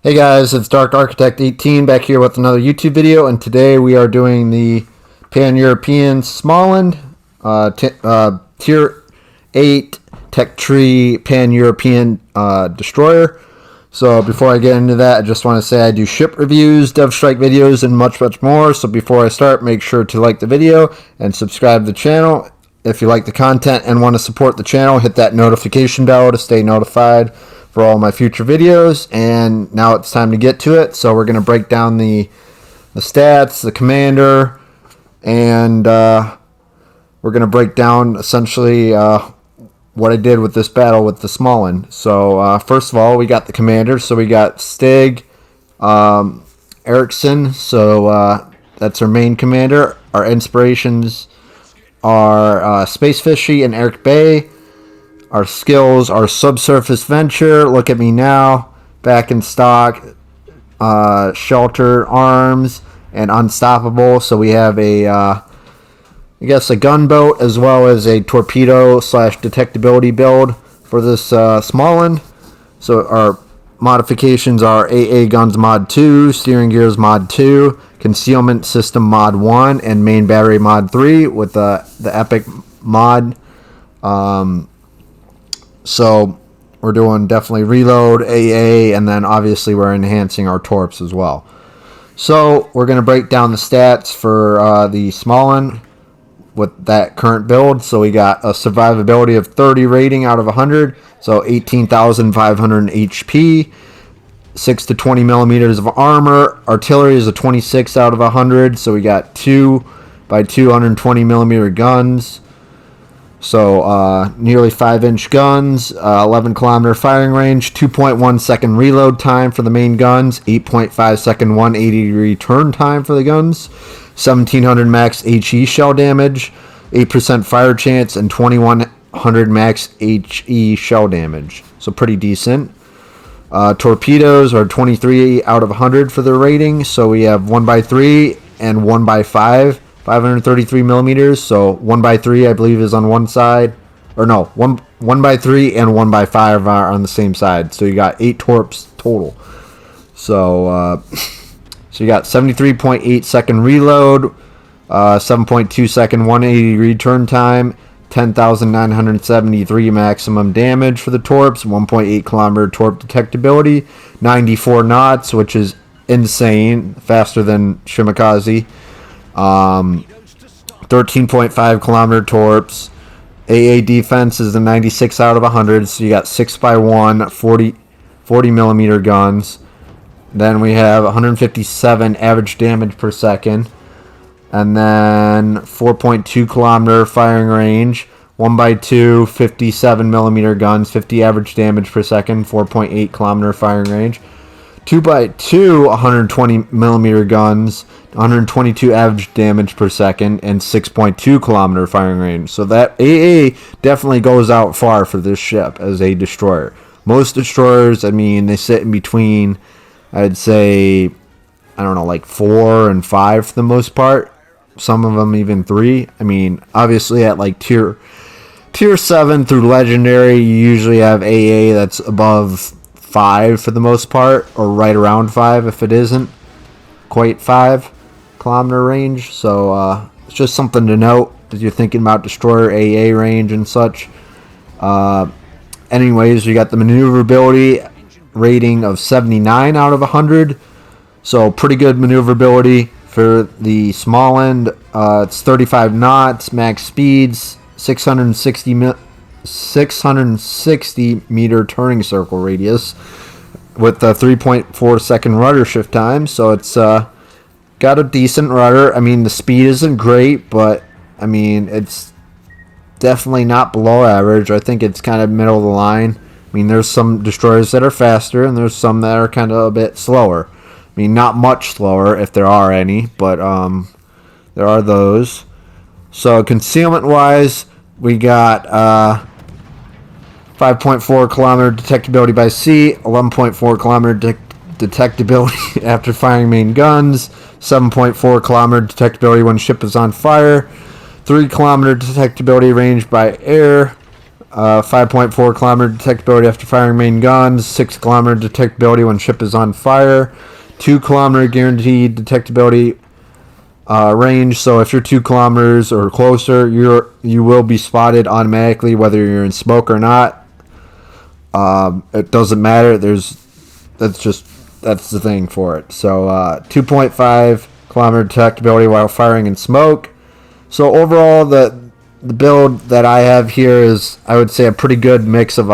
Hey guys, it's Dark Architect 18 back here with another YouTube video, and today we are doing the Pan-European Smaland Tier 8 Tech Tree Pan-European Destroyer. So before I get into that, I just want to say I do ship reviews, Dev Strike videos, and much more. So before I start, make sure to like the video and subscribe to the channel. If you like the content and want to support the channel, hit that notification bell to stay notified for all my future videos. And now it's time to get to it. So we're going to break down the stats, the commander, and we're going to break down essentially what I did with this battle with the Smaland. So first of all, we got the commander. So we got Stig Eriksson. So that's our main commander. Our inspirations are Space Fishy and Eric Bay. Our skills are Subsurface Venture, Look at Me Now, Back in Stock, Shelter, Arms, and Unstoppable. So we have a gunboat as well as a torpedo / detectability build for this Smaland. So our modifications are AA Guns Mod 2, Steering Gears Mod 2, Concealment System Mod 1, and Main Battery Mod 3 with the Epic Mod. So we're doing definitely reload, AA, and then obviously we're enhancing our torps as well. So we're going to break down the stats for the Smaland with that current build. So we got a survivability of 30 rating out of 100, so 18,500 HP, 6 to 20 millimeters of armor. Artillery is a 26 out of 100, so we got 2 by 220 millimeter guns. So nearly 5-inch guns, 11 kilometer firing range, 2.1 second reload time for the main guns, 8.5 second 180 degree turn time for the guns, 1700 max HE shell damage, 8% fire chance, and 2100 max HE shell damage. So pretty decent. Torpedoes are 23 out of 100 for their rating. So we have 1x3 and 1x5. 533 millimeters, so 1x3 I believe is on one side, or no, 1x3 and 1x5 are on the same side. So you got 8 torps total. So you got 73.8 second reload, 7.2 second 180 degree turn time, 10,973 maximum damage for the torps, 1.8 kilometer torp detectability, 94 knots, which is insane, faster than Shimakaze. 13.5 kilometer torps. AA defense is a 96 out of 100, so you got 6x1 40 millimeter guns. Then we have 157 average damage per second, and then 4.2 kilometer firing range, 1x2 57 millimeter guns, 50 average damage per second, 4.8 kilometer firing range. 2x2 120 millimeter guns, 122 average damage per second, and 6.2 kilometer firing range. So that AA definitely goes out far for this ship as a destroyer. Most destroyers, I mean, they sit in between, I'd say, I don't know, like 4 and 5 for the most part. Some of them even 3. I mean, obviously at like tier 7 through legendary, you usually have AA that's above 5 for the most part, or right around 5 if it isn't quite 5 kilometer range. So it's just something to note as you're thinking about destroyer AA range and such. Anyways, you got the maneuverability rating of 79 out of 100, so pretty good maneuverability for the Smaland. It's 35 knots, max speeds, 660 meter turning circle radius with a 3.4 second rudder shift time. So it's got a decent rudder. I mean, the speed isn't great, but I mean, it's definitely not below average. I think it's kind of middle of the line. I mean, there's some destroyers that are faster and there's some that are kind of a bit slower. I mean, not much slower if there are any, but there are those. So concealment wise, we got 5.4 kilometer detectability by sea, 11.4 kilometer detectability after firing main guns, 7.4 kilometer detectability when ship is on fire, 3 kilometer detectability range by air, 5.4 kilometer detectability after firing main guns, 6 kilometer detectability when ship is on fire, 2 kilometer guaranteed detectability range. So if you're 2 kilometers or closer, you will be spotted automatically whether you're in smoke or not. It doesn't matter. That's the thing for it. So 2.5 kilometer detectability while firing in smoke. So overall, the build that I have here is, I would say, a pretty good mix of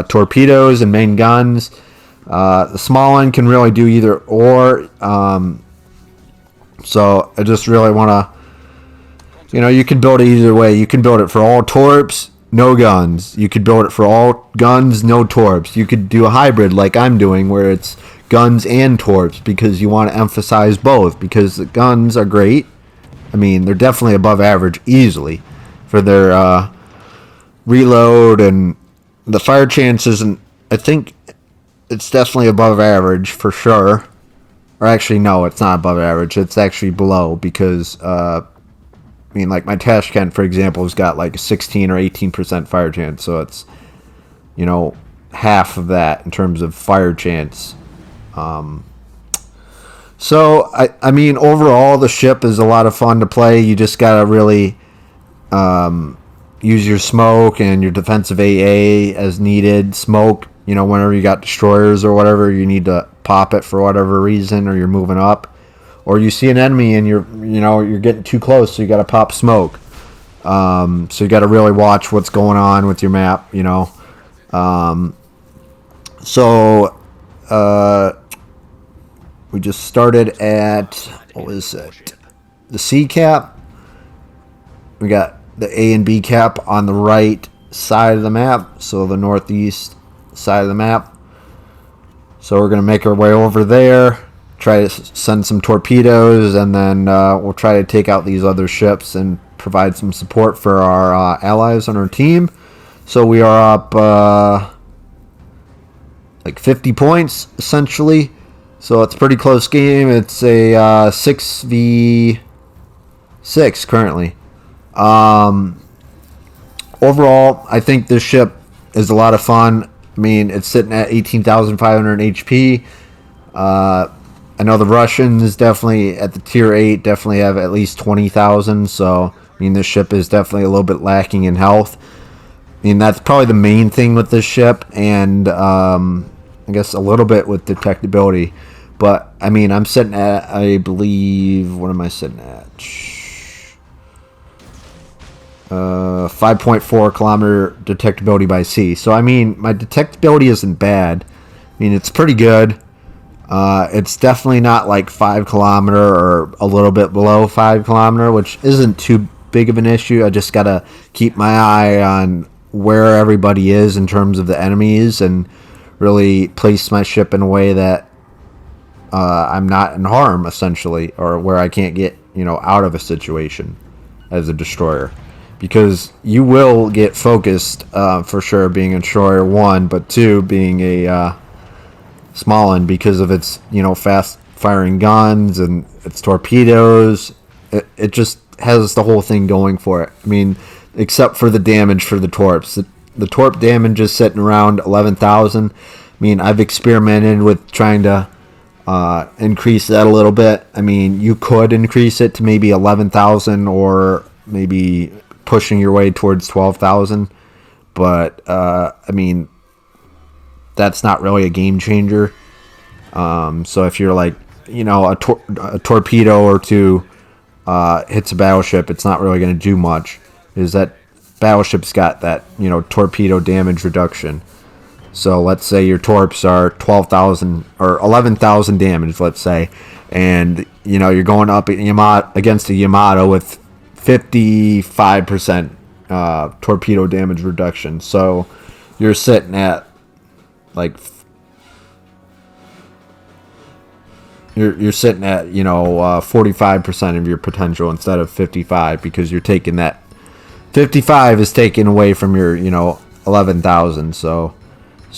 torpedoes and main guns. The Smaland can really do either or. So I just really want to, you can build it either way. You can build it for all torps, no guns. You could build it for all guns, no torps. You could do a hybrid like I'm doing where it's guns and torps because you want to emphasize both, because the guns are great. I mean, they're definitely above average easily for their reload and the fire chances, and I think it's definitely above average for sure. Or actually, no, it's not above average. It's actually below because, like my Tashkent, for example, has got like a 16 or 18% fire chance. So it's, half of that in terms of fire chance. So, I mean, overall, the ship is a lot of fun to play. You just got to really use your smoke and your defensive AA as needed. Smoke, whenever you got destroyers or whatever, you need to pop it for whatever reason, or you're moving up, or you see an enemy and you're getting too close, so you got to pop smoke. So you got to really watch what's going on with your map. We just started at, what was it? The C cap. We got the A and B cap on the right side of the map, so the northeast side of the map. So we're going to make our way over there, try to send some torpedoes, and then we'll try to take out these other ships and provide some support for our allies on our team. So we are up like 50 points, essentially. So it's a pretty close game. It's a 6v6 currently. Overall, I think this ship is a lot of fun. I mean, it's sitting at 18,500 HP. I know the Russians definitely at the tier 8 definitely have at least 20,000. So, I mean, this ship is definitely a little bit lacking in health. I mean, that's probably the main thing with this ship, and I guess a little bit with detectability. But, I mean, I'm sitting at, I believe, what am I sitting at? 5.4 kilometer detectability by sea. So, I mean, my detectability isn't bad. I mean, it's pretty good. It's definitely not like 5 kilometer or a little bit below 5 kilometer, which isn't too big of an issue. I just got to keep my eye on where everybody is in terms of the enemies and really place my ship in a way that I'm not in harm, essentially, or where I can't get, out of a situation as a destroyer. Because you will get focused, for sure, being a destroyer, 1, but 2, being a Smaland, because of its, fast firing guns and its torpedoes. It just has the whole thing going for it. I mean, except for the damage for the torps. The torp damage is sitting around 11,000. I mean, I've experimented with trying to increase that a little bit. I mean, you could increase it to maybe 11,000 or maybe pushing your way towards 12,000. But, I mean, that's not really a game changer. So if you're like, a torpedo or 2 hits a battleship, it's not really going to do much. Is that battleship's got that, torpedo damage reduction. So let's say your torps are 12,000 or 11,000 damage, let's say, and you're going up against a Yamato with 55% torpedo damage reduction. So you're sitting at like you're sitting at 45% of your potential instead of 55, because you're taking that 55 is taken away from your 11,000. So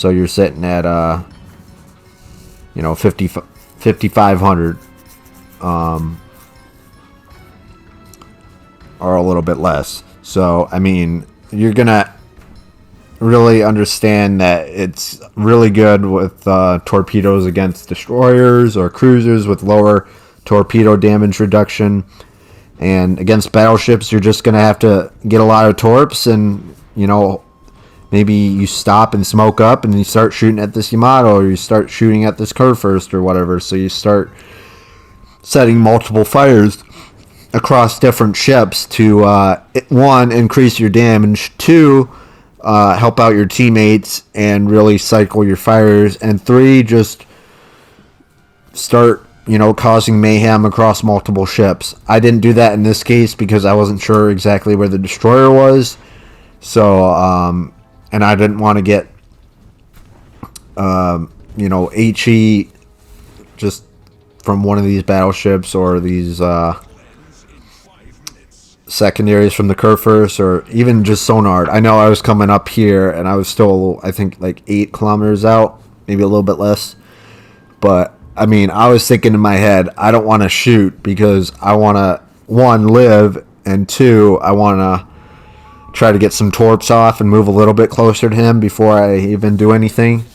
you're sitting at 5,500 or a little bit less. So I mean, you're gonna really understand that it's really good with torpedoes against destroyers or cruisers with lower torpedo damage reduction. And against battleships, you're just going to have to get a lot of torps, and, you know, maybe you stop and smoke up and you start shooting at this Yamato, or you start shooting at this curve first or whatever. So you start setting multiple fires across different ships to, one, increase your damage, two, help out your teammates and really cycle your fires, and three, just start, you know, causing mayhem across multiple ships. I didn't do that in this case because I wasn't sure exactly where the destroyer was. So, and I didn't want to get, you know, HE just from one of these battleships, or these secondaries from the curve first, or even just sonar. I know I was coming up here and I was still, I think, like 8 kilometers out, maybe a little bit less. But I mean, I was thinking in my head, I don't want to shoot because I want to, one, live, and two, I want to try to get some torps off and move a little bit closer to him before I even do anything.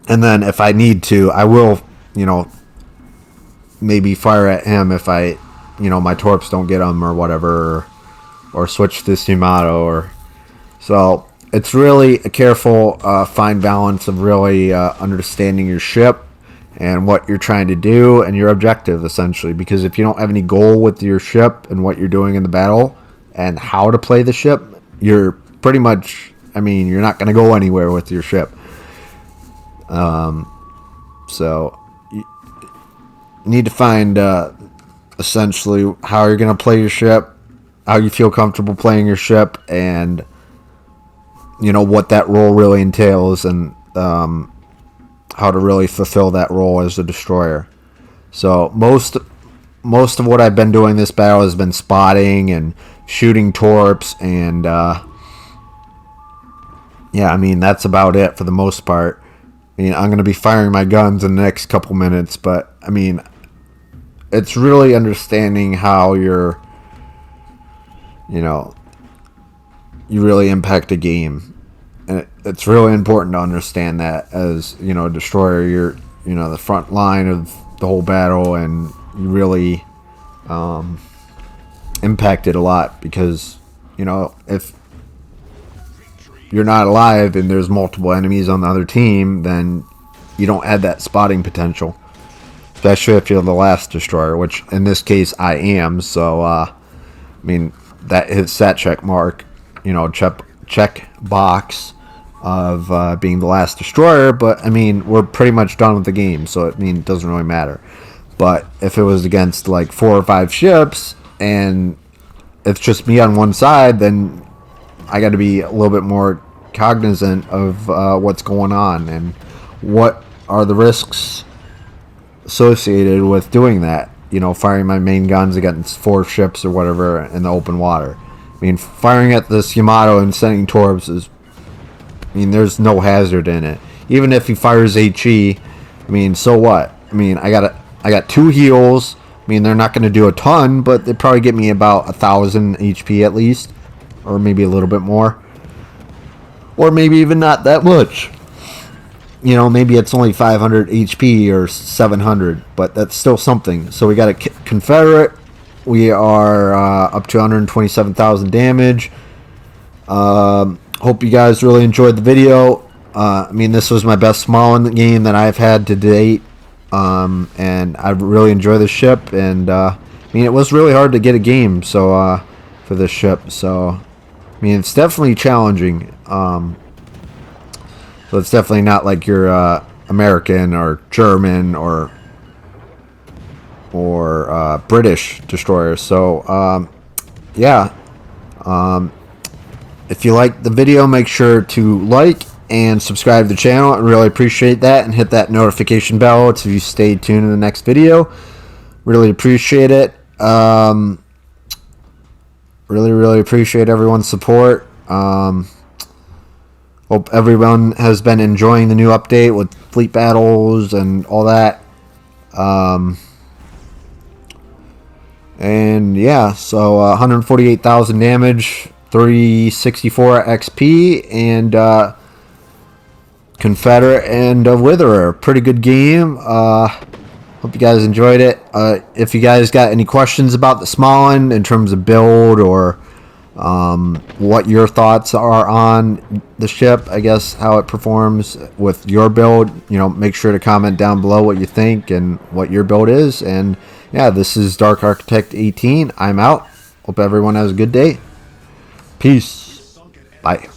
And then if I need to, I will, you know, maybe fire at him if I, you know, my torps don't get him or whatever, or switch this Yamato, or so. It's really a careful, fine balance of really understanding your ship and what you're trying to do and your objective, essentially. Because if you don't have any goal with your ship and what you're doing in the battle and how to play the ship, you're pretty much, I mean, you're not going to go anywhere with your ship. So you need to find essentially how you're going to play your ship, how you feel comfortable playing your ship, and, you know, what that role really entails, and how to really fulfill that role as a destroyer. So most of what I've been doing this battle has been spotting and shooting torps, and yeah, I mean, that's about it for the most part. I mean, I'm going to be firing my guns in the next couple minutes, but I mean, it's really understanding how you're, you know, you really impact a game. And it's really important to understand that as, you know, a destroyer, you're, you know, the front line of the whole battle, and you really impact it a lot, because, you know, if you're not alive and there's multiple enemies on the other team, then you don't have that spotting potential. Especially if you're the last destroyer, which in this case I am. So, I mean, that hits that check mark, you know, check box of being the last destroyer. But I mean, we're pretty much done with the game, so I mean, it doesn't really matter. But if it was against like 4 or 5 ships and it's just me on one side, then I got to be a little bit more cognizant of what's going on and what are the risks associated with doing that. You know, firing my main guns against 4 ships or whatever in the open water. I mean, firing at this Yamato and sending torps is, I mean, there's no hazard in it. Even if he fires HE, I mean, so what? I mean, I got 2 heals. I mean, they're not going to do a ton, but they probably get me about 1,000 HP at least, or maybe a little bit more, or maybe even not that much. You know, maybe it's only 500 HP or 700, but that's still something. So we got a Confederate. We are up to 127,000 damage. Hope you guys really enjoyed the video. I mean, this was my best Smaland game that I've had to date. And I really enjoy the ship. And, I mean, it was really hard to get a game for this ship. So, I mean, it's definitely challenging. So it's definitely not like your American or German or British destroyers. So yeah, if you like the video, make sure to like and subscribe to the channel. I really appreciate that, and hit that notification bell so you stay tuned in the next video. Really appreciate it. Really appreciate everyone's support. Hope everyone has been enjoying the new update with fleet battles and all that. And yeah, so 148,000 damage, 364 XP, and Confederate and Witherer. Pretty good game. Hope you guys enjoyed it. If you guys got any questions about the Smaland in terms of build, or what your thoughts are on the ship, I guess how it performs with your build, make sure to comment down below what you think and what your build is. And yeah, this is Dark Architect 18. I'm out. Hope everyone has a good day. Peace. Bye.